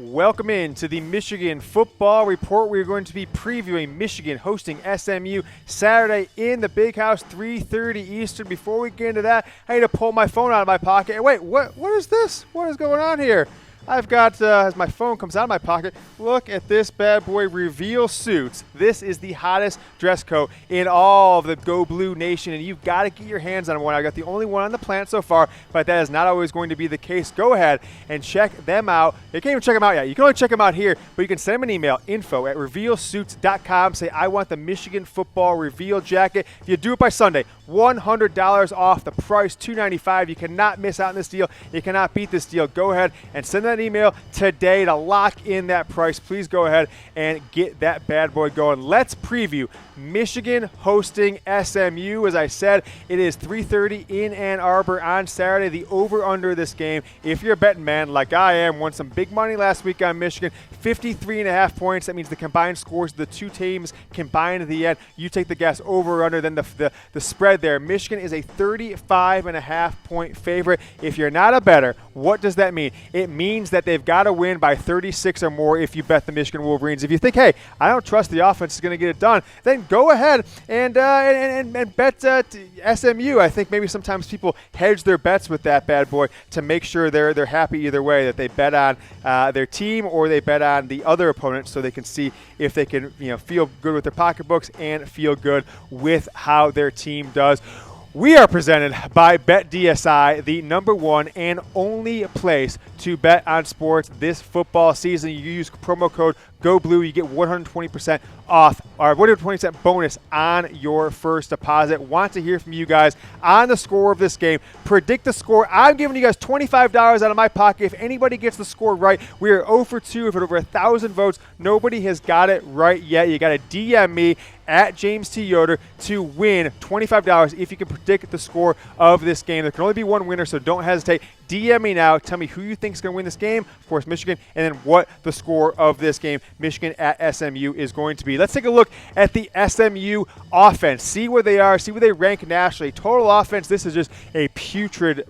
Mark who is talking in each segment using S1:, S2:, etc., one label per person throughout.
S1: Welcome in to the Michigan Football Report. We're going to be previewing Michigan hosting SMU Saturday in the Big House, 3:30 Eastern. Before we get into that, I need to pull my phone out of my pocket. Wait, what is this? What is going on here? I've got, as my phone comes out of my pocket, look at this bad boy, Reveal Suits. This is the hottest dress code in all of the Go Blue Nation, and you've got to get your hands on one. I got the only one on the planet so far, but that is not always going to be the case. Go ahead and check them out. You can't even check them out yet. You can only check them out here, but you can send them an email, info@revealsuits.com. Say, I want the Michigan Football Reveal jacket. If you do it by Sunday, $100 off the price, $295. You cannot miss out on this deal. You cannot beat this deal. Go ahead and send that email today to lock in that price. Please go ahead and get that bad boy going. Let's preview Michigan hosting SMU. As I said, it is 3:30 in Ann Arbor on Saturday. The over-under this game, if you're a betting man like I am, won some big money last week on Michigan, 53.5 points. That means the combined scores of the two teams combined at the end. You take the guess over or under, then the spread there. Michigan is a 35.5 point favorite. If you're not a bettor, what does that mean? It means that they've got to win by 36 or more if you bet the Michigan Wolverines. If you think, hey, I don't trust the offense is going to get it done, then go ahead and bet SMU. I think maybe sometimes people hedge their bets with that bad boy to make sure they're happy either way, that they bet on their team or they bet on the other opponent, so they can see if they can feel good with their pocketbooks and feel good with how their team does. We are presented by BetDSI, the #1 and only place to bet on sports this football season. You use promo code GOBLUE, you get 120% off, or 120% bonus on your first deposit. Want to hear from you guys on the score of this game. Predict the score. I'm giving you guys $25 out of my pocket. If anybody gets the score right, we are 0 for 2. If it's over 1,000 votes, nobody has got it right yet. You got to DM me at James T. Yoder to win $25 if you can predict the score of this game. There can only be one winner, so don't hesitate. DM me now. Tell me who you think is going to win this game. Of course, Michigan, and then what the score of this game, Michigan at SMU, is going to be. Let's take a look at the SMU offense. See where they are. See where they rank nationally. Total offense, this is just a putrid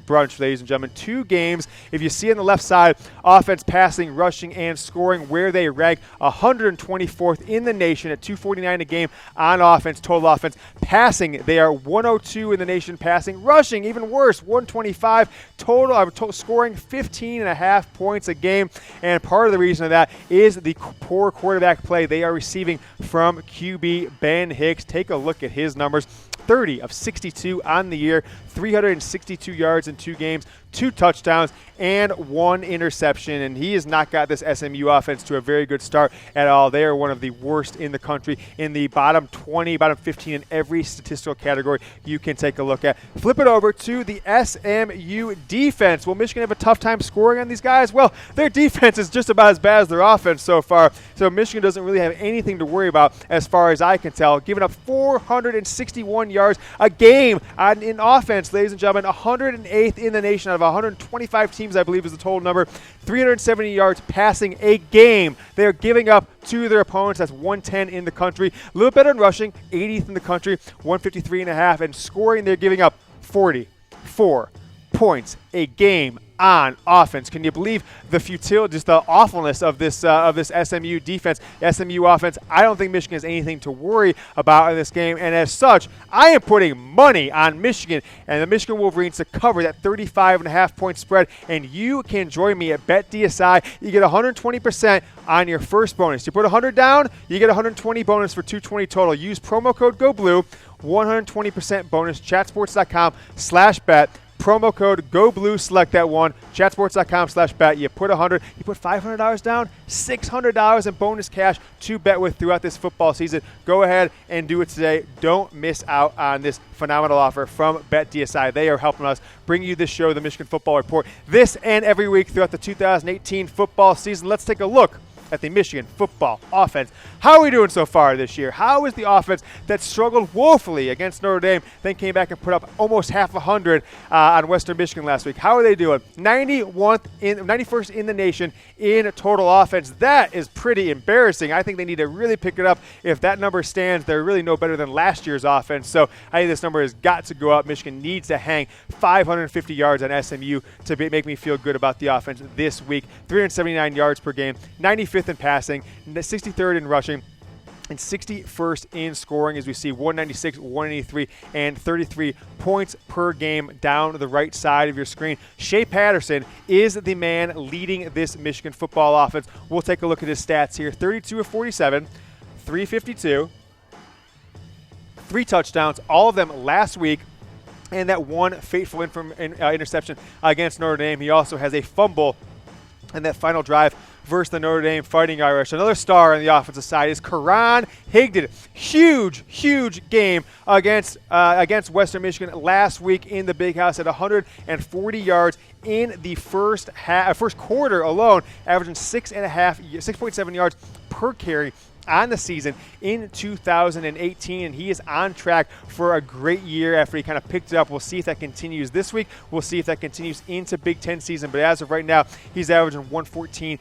S1: bunch, ladies and gentlemen. 2 games. If you see on the left side, offense, passing, rushing, and scoring, where they rank 124th in the nation at 249 a game on offense, total offense. Passing, they are 102 in the nation passing. Rushing, even worse, 125. Total scoring 15.5 points a game, and part of the reason of that is the poor quarterback play they are receiving from QB Ben HICKS. Take a look at his numbers. 30 of 62 on the year, 362 yards in 2 games, 2 touchdowns, and 1 interception. And he has not got this SMU offense to a very good start at all. They are one of the worst in the country, in the bottom 20, bottom 15 in every statistical category you can take a look at. Flip it over to the SMU defense. Will Michigan have a tough time scoring on these guys? Well, their defense is just about as bad as their offense so far. So Michigan doesn't really have anything to worry about as far as I can tell. Giving up 461 yards a game in offense, ladies and gentlemen. 108th in the nation out of 125 teams, I believe is the total number. 370 yards passing a game they're giving up to their opponents. That's 110 in the country. A little better in rushing, 80th in the country, 153.5. And scoring, they're giving up 44 points a game on offense. Can you believe the futility, just the awfulness of this SMU defense, SMU offense? I don't think Michigan has anything to worry about in this game, and as such, I am putting money on Michigan and the Michigan Wolverines to cover that 35.5 point spread, and you can join me at BetDSI. You get 120% on your first bonus. You put 100 down, you get 120 bonus for 220 total. Use promo code GOBLUE, 120% bonus, chatsports.com/bet. Promo code GOBLUE, select that one, chatsports.com/bet. You put 100, you put $500 down, $600 in bonus cash to bet with throughout this football season. Go ahead and do it today. Don't miss out on this phenomenal offer from BetDSI. They are helping us bring you this show, the Michigan Football Report, this and every week throughout the 2018 football season. Let's take a look at the Michigan football offense. How are we doing so far this year? How is the offense that struggled woefully against Notre Dame, then came back and put up almost half 100 on Western Michigan last week? How are they doing? 91st in the nation in total offense. That is pretty embarrassing. I think they need to really pick it up. If that number stands, they're really no better than last year's offense. So I think this number has got to go up. Michigan needs to hang 550 yards on SMU to make me feel good about the offense this week. 379 yards per game, 95th in passing, 63rd in rushing, and 61st in scoring, as we see 196, 183, and 33 points per game down the right side of your screen. SHEA PATTERSON is the man leading this Michigan football offense. We'll take a look at his stats here. 32 of 47, 352, 3 touchdowns, all of them last week, and that one fateful interception against Notre Dame. He also has a fumble in that final drive versus the Notre Dame Fighting Irish. Another star on the offensive side is KARAN. HIGDON. Huge game against Western Michigan last week in the Big House at 140 yards in the first quarter alone, averaging 6.7 yards per carry on the season in 2018, and he is on track for a great year after he kind of picked it up. We'll see if that continues this week. We'll see if that continues into Big Ten season, but as of right now, he's averaging 114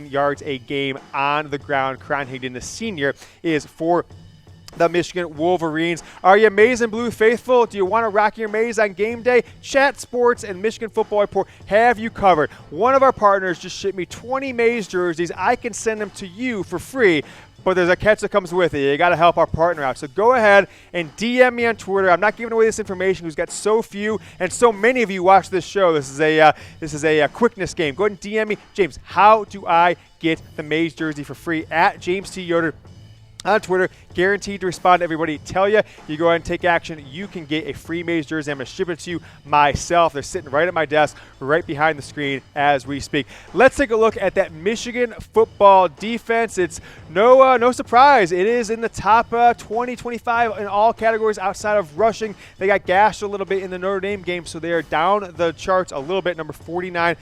S1: yards a game on the ground. KARAN HIGDON, the senior, is for the Michigan Wolverines. Are you Amazing Blue faithful? Do you want to rock your maize on game day? Chat Sports and Michigan Football Report have you covered. One of our partners just shipped me 20 maize jerseys. I can send them to you for free, but there's a catch that comes with it. You got to help our partner out. So go ahead and DM me on Twitter. I'm not giving away this information who's got so few and so many of you watch this show. This is a quickness game. Go ahead and DM me. James, how do I get the maize jersey for free? At James T. Yoder on Twitter. Guaranteed to respond to everybody. Tell you go ahead and take action. You can get a free maize jersey. I'm going to ship it to you myself. They're sitting right at my desk, right behind the screen as we speak. Let's take a look at that Michigan football defense. It's no surprise. It is in the top 20, 25 in all categories outside of rushing. They got gashed a little bit in the Notre Dame game, so they are down the charts a little bit, number 49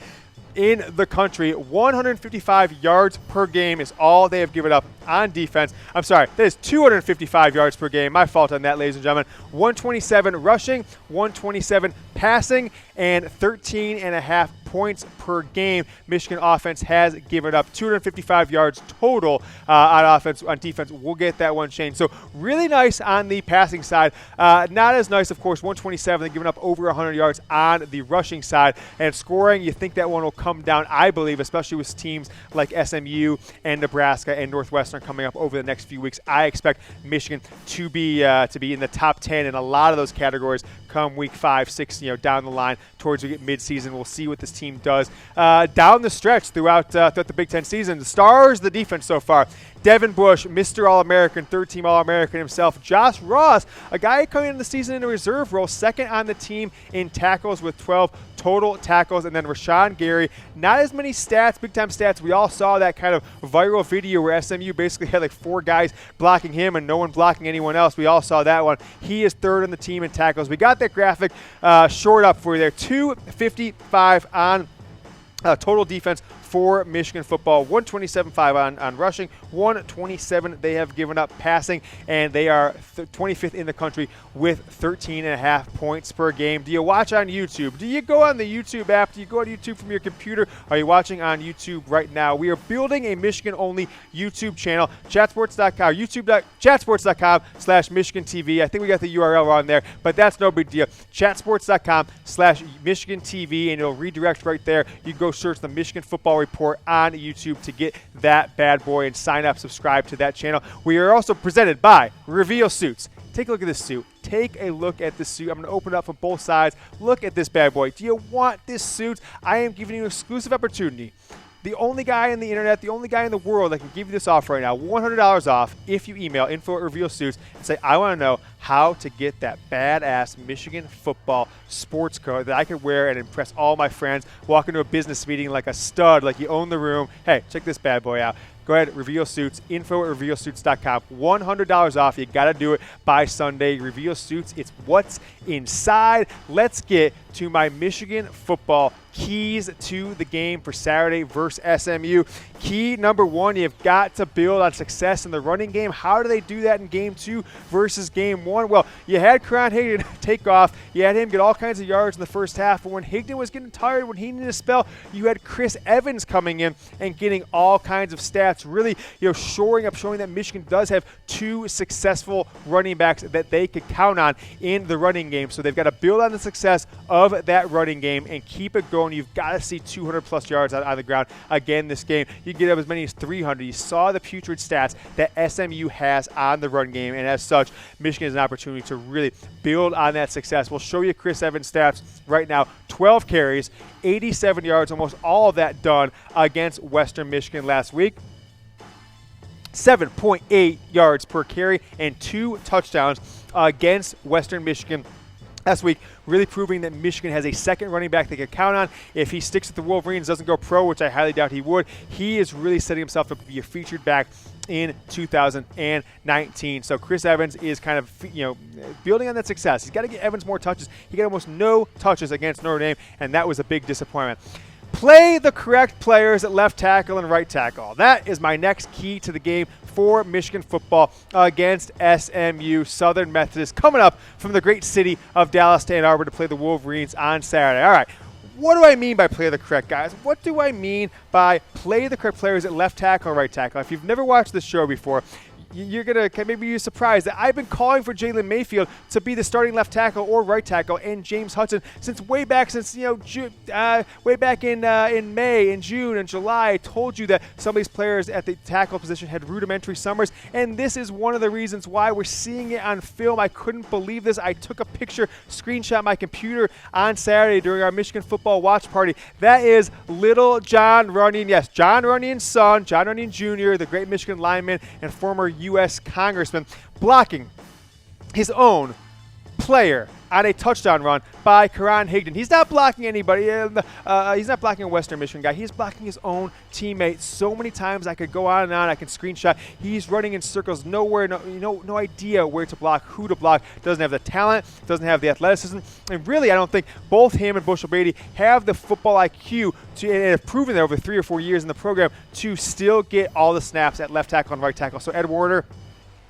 S1: in the country. 155 yards per game is all they have given up on defense. I'm sorry, that is 255 yards per game. My fault on that, ladies and gentlemen. 127 rushing, 127 passing, and 13.5 points per game. Michigan offense has given up 255 yards total on defense. We'll get that one changed. So really nice on the passing side. Not as nice, of course, 127. They've given up over 100 yards on the rushing side. And scoring, you think that one will come down, I believe, especially with teams like SMU and Nebraska and Northwestern coming up over the next few weeks. I expect Michigan to be in the top 10 in a lot of those categories come week 5, 6, down the line towards mid-season. We'll see what this team does down the stretch throughout the Big Ten season. The stars, the defense so far. Devin Bush, Mr. All-American, third-team All-American himself. Josh Ross, a guy coming into the season in a reserve role, second on the team in tackles with 12 total tackles. And then Rashawn Gary, not as many stats, big-time stats. We all saw that kind of viral video where SMU basically had like 4 guys blocking him and no one blocking anyone else. We all saw that one. He is third on the team in tackles. We got that graphic short up for you there. 255 on total defense for Michigan football. 127.5 on rushing, 127 they have given up passing, and they are 25th in the country with 13.5 points per game. Do you watch on YouTube? Do you go on the YouTube app? Do you go on YouTube from your computer? Are you watching on YouTube right now? We are building a Michigan-only YouTube channel, chatsports.com, youtube.chatsports.com/Michigan TV. I think we got the URL on there, but that's no big deal. Chatsports.com/Michigan TV, and it'll redirect right there. You go search the Michigan Football Report on YouTube to get that bad boy and sign up, subscribe to that channel. We are also presented by Reveal Suits. Take a look at this suit. Take a look at this suit. I'm going to open it up from both sides. Look at this bad boy. Do you want this suit? I am giving you an exclusive opportunity. The only guy on the internet, the only guy in the world that can give you this offer right now, $100 off if you email info@revealsuits and say, I want to know how to get that badass Michigan football sports coat that I can wear and impress all my friends, walk into a business meeting like a stud, like you own the room. Hey, check this bad boy out. Go ahead, Reveal Suits, info@revealsuits.com. $100 off. You got to do it by Sunday. Reveal Suits, it's what's inside. Let's get to my Michigan football keys to the game for Saturday versus SMU. Key number one, you've got to build on success in the running game. How do they do that in game 2 versus game 1? Well, you had KARAN HIGDON take off. You had him get all kinds of yards in the first half, but when HIGDON was getting tired, when he needed a spell, you had Chris Evans coming in and getting all kinds of stats, really, shoring that Michigan does have 2 successful running backs that they could count on in the running game. So they've got to build on the success of that running game and keep it going. You've got to see 200-plus yards on the ground again this game. You get up as many as 300. You saw the putrid stats that SMU has on the run game, and as such, Michigan has an opportunity to really build on that success. We'll show you Chris Evans' stats right now. 12 carries, 87 yards, almost all of that done against Western Michigan last week. 7.8 yards per carry and 2 touchdowns against Western Michigan last week, really proving that Michigan has a second running back they can count on. If he sticks with the Wolverines, doesn't go pro, which I highly doubt he would, he is really setting himself up to be a featured back in 2019. So Chris Evans is kind of, building on that success. He's got to get Evans more touches. He got almost no touches against Notre Dame, and that was a big disappointment. Play the correct players at left tackle and right tackle. That is my next key to the game for Michigan football against SMU. Southern Methodist coming up from the great city of Dallas to Ann Arbor to play the Wolverines on Saturday. All right. What do I mean by play the correct guys? What do I mean by play the correct players at left tackle and right tackle? If you've never watched this show before, you're going to maybe be surprised that I've been calling for Jalen Mayfield to be the starting left tackle or right tackle and James Hudson way back in May and June and July. I told you that some of these players at the tackle position had rudimentary summers, and this is one of the reasons why we're seeing it on film. I couldn't believe this. I took a picture, screenshot my computer on Saturday during our Michigan football watch party. That is little John Runyon. Yes, John Runyon's son, John Runyon Jr., the great Michigan lineman and former U.S. Congressman, blocking his own player on a touchdown run by KARAN HIGDON. He's not blocking anybody. He's not blocking a Western Michigan guy. He's blocking his own teammate. So many times I could go on and on. I can screenshot. He's running in circles. No idea where to block, who to block. Doesn't have the talent. Doesn't have the athleticism. And really, I don't think both him and Bushel Beatty have the football IQ and have proven that over 3 or 4 years in the program to still get all the snaps at left tackle and right tackle. So Ed Warner,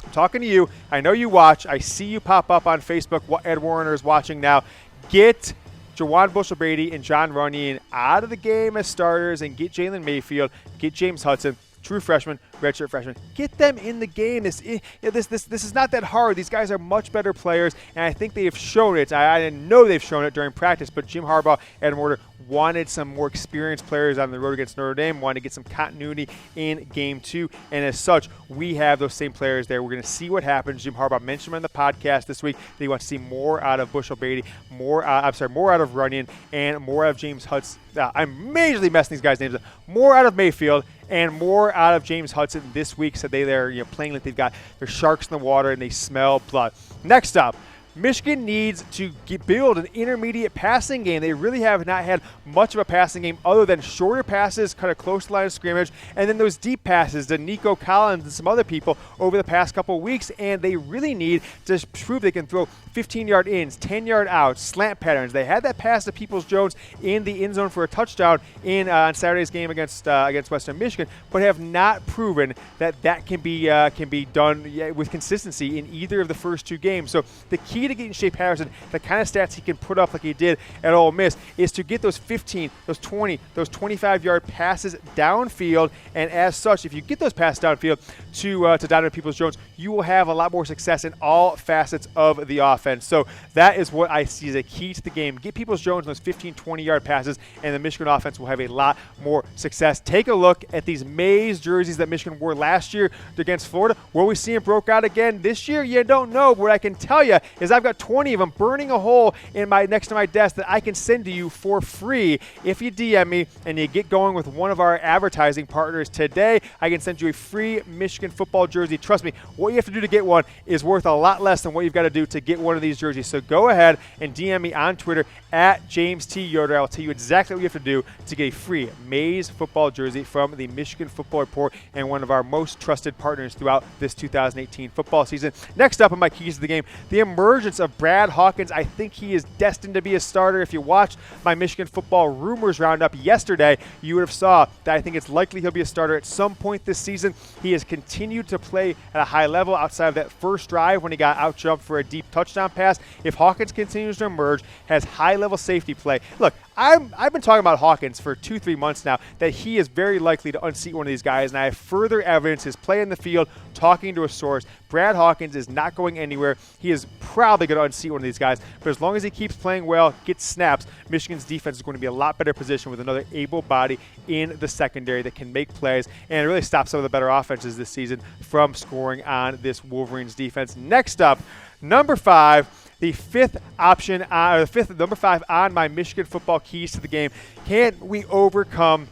S1: I'm talking to you. I know you watch. I see you pop up on Facebook. What Ed Warner is watching now. Get Jawan Bushel-Brady and John Runyon out of the game as starters and get Jalen Mayfield, get James Hudson, true freshman, redshirt freshman. Get them in the game. This is not that hard. These guys are much better players, and I think they have shown it. I know they've shown it during practice, but Jim Harbaugh, Ed Warner, wanted some more experienced players on the road against Notre Dame, wanted to get some continuity in Game 2, and as such, we have those same players there. We're going to see what happens. Jim Harbaugh mentioned on the podcast this week that he wants to see more out of Bushel-Beatty, more out of Runyon, and more out of James Hudson. I'm majorly messing these guys' names up. More out of Mayfield and more out of James Hudson this week. So they're playing like they've got their sharks in the water and they smell blood. Next up, Michigan needs to build an intermediate passing game. They really have not had much of a passing game other than shorter passes kind of close to the line of scrimmage, and then those deep passes to Nico Collins and some other people over the past couple of weeks, and they really need to prove they can throw 15-yard ins, 10-yard outs, slant patterns. They had that pass to Peoples-Jones in the end zone for a touchdown on Saturday's game against Western Michigan, but have not proven that can be done with consistency in either of the first 2 games. So the key to getting Shea Patterson, the kind of stats he can put up like he did at Ole Miss, is to get those 15, those 20, those 25-yard passes downfield, and as such, if you get those passes downfield to Donovan Peoples-Jones, you will have a lot more success in all facets of the offense. So that is what I see as a key to the game. Get Peoples-Jones those 15, 20-yard passes, and the Michigan offense will have a lot more success. Take a look at these maize jerseys that Michigan wore last year against Florida. Will we see them broke out again this year? You don't know, but what I can tell you is I've got 20 of them burning a hole next to my desk that I can send to you for free if you DM me and you get going with one of our advertising partners today. I can send you a free Michigan football jersey. Trust me, what you have to do to get one is worth a lot less than what you've got to do to get one of these jerseys. So go ahead and DM me on Twitter at James T. Yoder. I'll tell you exactly what you have to do to get a free maize football jersey from the Michigan Football Report and one of our most trusted partners throughout this 2018 football season. Next up on my keys to the game, the emergence emergence of Brad Hawkins. I think he is destined to be a starter. If you watched my Michigan football rumors roundup yesterday, you would have saw that I think it's likely he'll be a starter at some point this season. He has continued to play at a high level outside of that first drive when he got out-jumped for a deep touchdown pass. If Hawkins continues to emerge, has high-level safety play. Look, I've been talking about Hawkins for 2-3 months now, that he is very likely to unseat one of these guys, and I have further evidence, his play in the field, talking to a source. Brad Hawkins is not going anywhere. He is probably going to unseat one of these guys, but as long as he keeps playing well, gets snaps, Michigan's defense is going to be a lot better position with another able body in the secondary that can make plays and really stop some of the better offenses this season from scoring on this Wolverines defense. Next up, number 5. The fifth option, number 5 on my Michigan football keys to the game. Can we overcome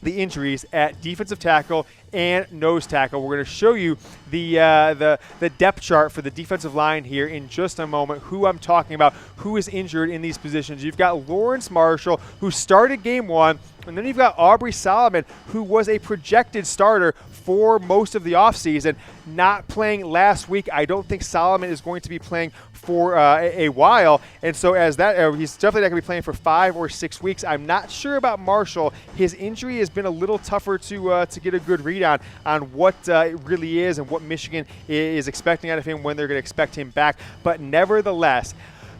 S1: the injuries at defensive tackle and nose tackle? We're going to show you the depth chart for the defensive line here in just a moment, who I'm talking about, who is injured in these positions. You've got Lawrence Marshall, who started game 1, and then you've got Aubrey Solomon, who was a projected starter for most of the offseason, not playing last week. I don't think Solomon is going to be playing for a while, and so as that he's definitely not going to be playing for 5 or 6 weeks. I'm not sure about Marshall. His injury has been a little tougher to get a good read on what it really is and what Michigan is expecting out of him, when they're going to expect him back. But nevertheless,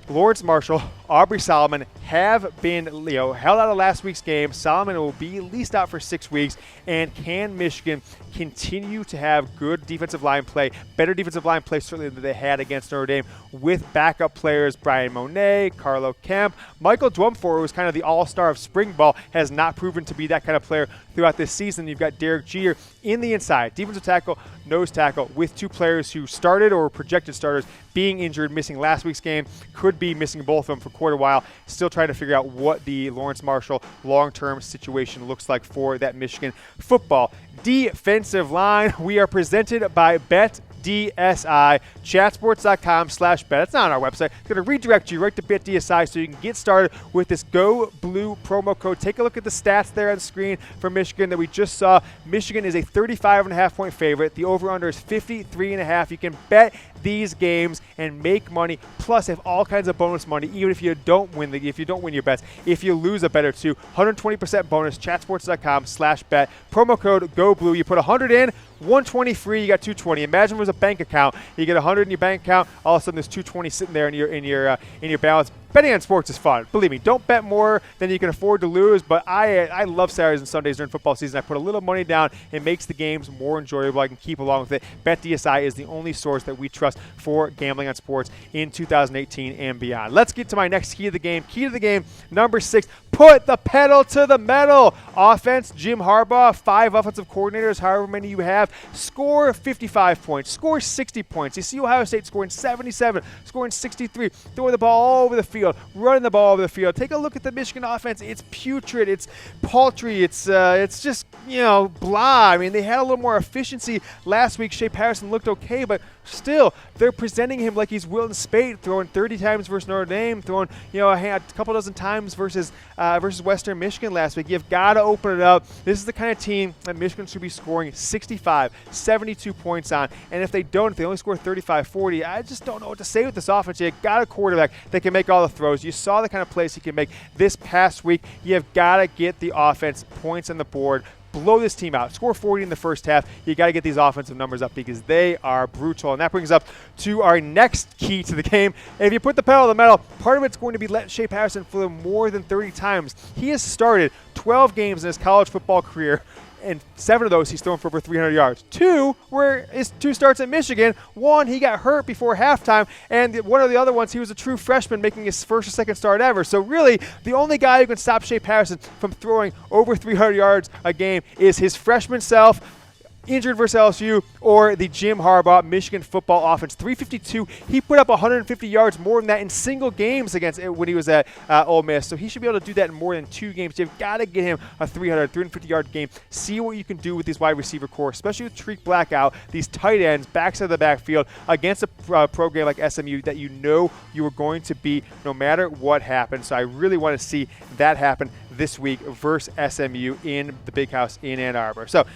S1: Lawrence Marshall, Aubrey Solomon have been held out of last week's game. Solomon will be at least out for 6 weeks. And can Michigan continue to have good defensive line play, better defensive line play certainly than they had against Notre Dame, with backup players Brian Monet, Carlo Kemp, Michael Dwumfor, who was kind of the all-star of spring ball, has not proven to be that kind of player throughout this season. You've got Derek Jeter in the inside, defensive tackle, nose tackle, with 2 players who started or were projected starters being injured, missing last week's game, could be missing both of them for quite a while. Still trying to figure out what the Lawrence Marshall long-term situation looks like for that Michigan football defensive line. We are presented by BetDSI, chatsports.com/bet. It's not on our website. It's going to redirect you right to BetDSI so you can get started with this Go Blue promo code. Take a look at the stats there on the screen for Michigan that we just saw. Michigan is a 35.5-point favorite. The over-under is 53.5. You can bet these games and make money, plus have all kinds of bonus money even if you don't win your bets. If you lose a bet or two, 120% bonus, chatsports.com/bet. Promo code GOBLUE. You put 100 in, 120 free, you got 220. Imagine it was a bank account. You get 100 in your bank account, all of a sudden there's 220 sitting there in your balance. Betting on sports is fun. Believe me, don't bet more than you can afford to lose, but I love Saturdays and Sundays during football season. I put a little money down. It makes the games more enjoyable. I can keep along with it. BetDSI is the only source that we trust for gambling on sports in 2018 and beyond. Let's get to my next key of the game. Key to the game, number 6. Put the pedal to the metal. Offense, Jim Harbaugh, 5 offensive coordinators, however many you have, score 55 points, score 60 points. You see Ohio State scoring 77, scoring 63, throwing the ball all over the field, running the ball over the field. Take a look at the Michigan offense. It's putrid. It's paltry. It's just, blah. I mean, they had a little more efficiency last week. Shea Patterson looked okay, but still, they're presenting him like he's Wilton Spate, throwing 30 times versus Notre Dame, throwing a couple dozen times versus Western Michigan last week. You've got to open it up. This is the kind of team that Michigan should be scoring 65, 72 points on. And if they only score 35, 40, I just don't know what to say with this offense. You've got a quarterback that can make all the throws. You saw the kind of plays he can make this past week. You've got to get the offense points on the board. Blow this team out. Score 40 in the first half. You got to get these offensive numbers up because they are brutal. And that brings us up to our next key to the game. If you put the pedal to the metal, part of it's going to be let Shea Patterson throw more than 30 times. He has started 12 games in his college football career, and 7 of those he's thrown for over 300 yards. 2 were his 2 starts at Michigan. 1, he got hurt before halftime, and one of the other ones, he was a true freshman making his first or second start ever. So really, the only guy who can stop Shea Patterson from throwing over 300 yards a game is his freshman self, injured versus LSU, or the Jim Harbaugh Michigan football offense. 352. He put up 150 yards more than that in single games against when he was at Ole Miss. So he should be able to do that in more than 2 games. You've got to get him a 350-yard game. See what you can do with these wide receiver core, especially with Tariq Black out, these tight ends, backs of the backfield, against a program like SMU that you are going to beat no matter what happens. So I really want to see that happen this week versus SMU in the Big House in Ann Arbor. So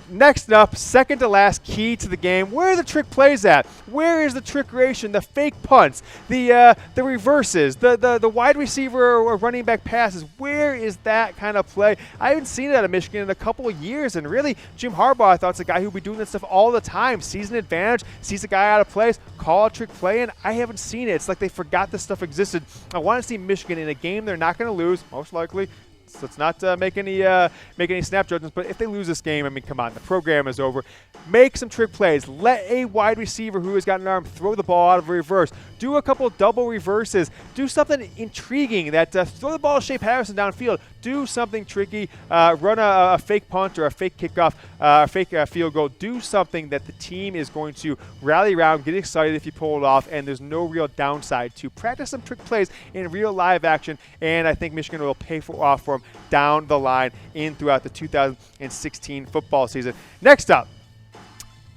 S1: Next up, second to last key to the game. Where are the trick plays at? Where is the trickeration, the fake punts, the reverses, the wide receiver or running back passes? Where is that kind of play? I haven't seen it out of Michigan in a couple of years, and really, Jim Harbaugh, I thought, is a guy who'd be doing that stuff all the time. Sees an advantage, sees a guy out of place, call a trick play, and I haven't seen it. It's like they forgot this stuff existed. I want to see Michigan in a game they're not going to lose, most likely. So let's not make any snap judgments, but if they lose this game, I mean, come on, the program is over. Make some trick plays. Let a wide receiver who has got an arm throw the ball out of a reverse. Do a couple double reverses. Do something intriguing that throw the ball to Shea Patterson downfield. Do something tricky. Run a fake punt or a fake kickoff, a fake field goal. Do something that the team is going to rally around, get excited if you pull it off, and there's no real downside to practice some trick plays in real live action, and I think Michigan will pay off for them down the line throughout the 2016 football season. Next up,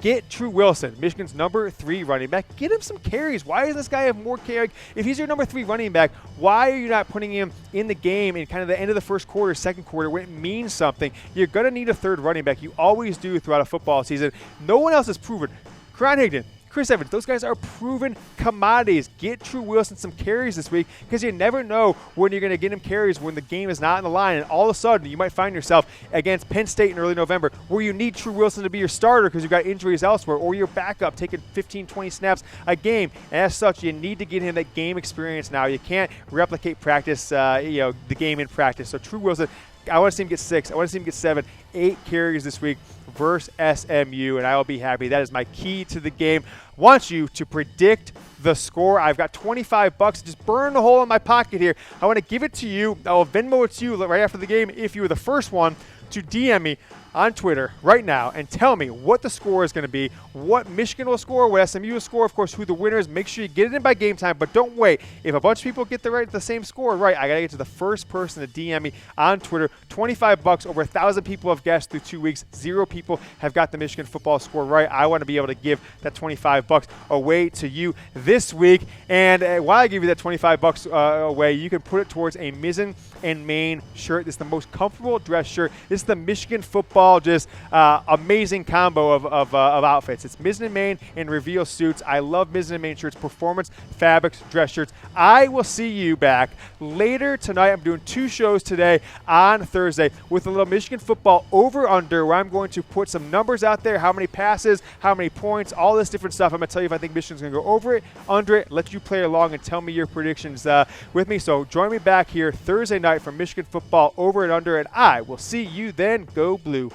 S1: get True Wilson, Michigan's number 3 running back. Get him some carries. Why does this guy have more carries? If he's your number 3 running back, why are you not putting him in the game in kind of the end of the first quarter, second quarter, when it means something? You're going to need a third running back. You always do throughout a football season. No one else has proven. KARAN, HIGDON, Chris Evans, those guys are proven commodities. Get True Wilson some carries this week, because you never know when you're going to get him carries when the game is not on the line. And all of a sudden, you might find yourself against Penn State in early November where you need True Wilson to be your starter because you've got injuries elsewhere, or your backup taking 15, 20 snaps a game. And as such, you need to get him that game experience now. You can't replicate practice, the game in practice. So True Wilson, I want to see him get 6. I want to see him get 7, 8 carries this week versus SMU, and I will be happy. That is my key to the game. Want you to predict the score. I've got $25. Just burn a hole in my pocket here. I want to give it to you. I will Venmo it to you right after the game if you were the first one to DM me on Twitter right now and tell me what the score is going to be, what Michigan will score, what SMU will score, of course, who the winner is. Make sure you get it in by game time, but don't wait. If a bunch of people get the same score right, I got to get to the first person to DM me on Twitter. $25. Over 1,000 people have guessed through 2 weeks. 0 people have got the Michigan football score right. I want to be able to give that $25 away to you this week. And while I give you that $25 away, you can put it towards a Mizzen and Main shirt. This is the most comfortable dress shirt. This is the Michigan football just amazing combo of outfits. It's Mizzen and Main and Reveal suits. I love Mizzen and Main shirts, performance fabrics, dress shirts. I will see you back later tonight. I'm doing 2 shows today on Thursday with a little Michigan football over-under, where I'm going to put some numbers out there, how many passes, how many points, all this different stuff. I'm going to tell you if I think Michigan's going to go over it, under it, let you play along and tell me your predictions with me. So join me back here Thursday night for Michigan football over and under, and I will see you then. Go Blue.